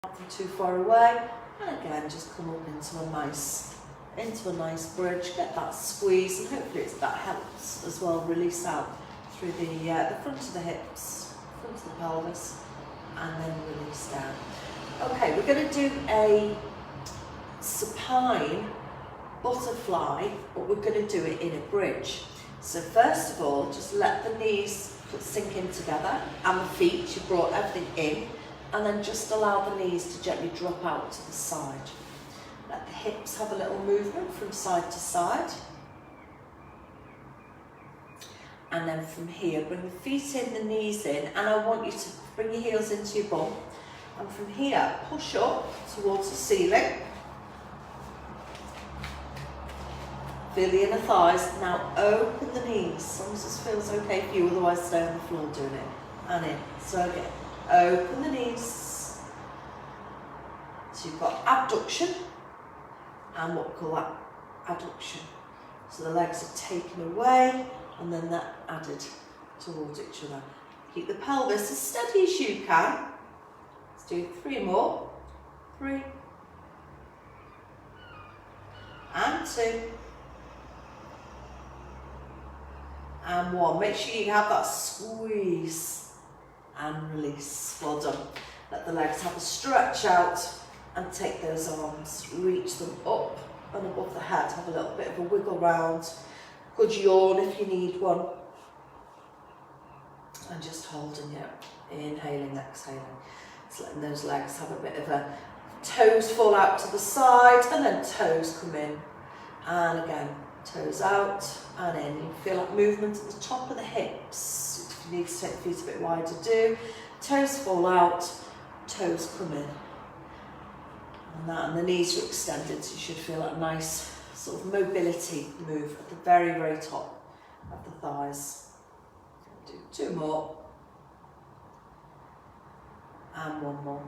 Not too far away, and again just come up into a nice bridge. Get that squeeze, and hopefully that helps as well. Release out through the front of the hips, front of the pelvis, and then release down. Okay, we're going to do a supine butterfly, but we're going to do it in a bridge. So first of all, just let the knees sink in together, and the feet, you brought everything in, and then just allow the knees to gently drop out to the side. Let the hips have a little movement from side to side. And then from here, bring the feet in, the knees in, and I want you to bring your heels into your bum. And from here, push up towards the ceiling. Feel the inner thighs. Now open the knees, as long as this feels okay for you, otherwise stay on the floor doing it. And in. So again, open the knees. So you've got abduction and what we call that adduction. So the legs are taken away and then they're added towards each other. Keep the pelvis as steady as you can. Let's do 3 more. 3 and 2 and 1. Make sure you have that squeeze and release. Well done. Let the legs have a stretch out and take those arms, reach them up and above the head. Have a little bit of a wiggle round. Good yawn if you need one. And just holding it. Inhaling, exhaling. Just letting those legs have a bit of a toes fall out to the side and then toes come in. And again, toes out and in. You feel that movement at the top of the hips. If you need to take the feet a bit wider, do. Toes fall out, toes come in. And the knees are extended, so you should feel that nice sort of mobility move at the very, very top of the thighs. Do 2 more. And 1 more.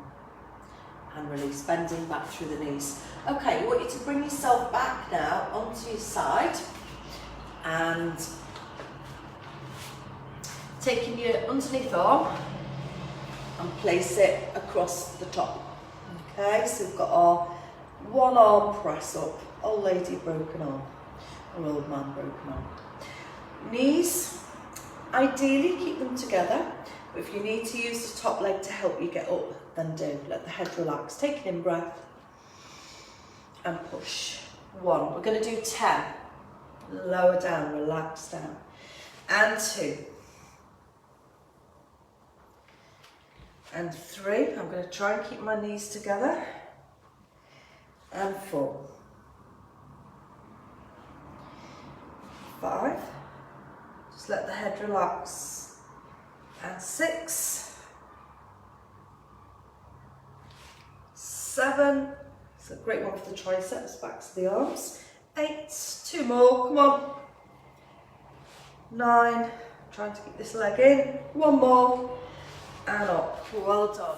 And release, bending back through the knees. Okay, I want you to bring yourself back now onto your side and taking your underneath arm and place it across the top. Okay, so we've got our 1 arm press up, old lady broken arm, or old man broken arm. Knees, ideally keep them together, but if you need to use the top leg to help you get up, then do. Let the head relax. Take an in-breath and push. 1. We're going to do 10. Lower down, relax down. And 2. And 3. I'm going to try and keep my knees together. And 4. 5. Just let the head relax. And 6. 7. It's a great one for the triceps, backs of the arms. 8. 2 more, come on. 9. Trying to keep this leg in. 1 more. And up. Well done.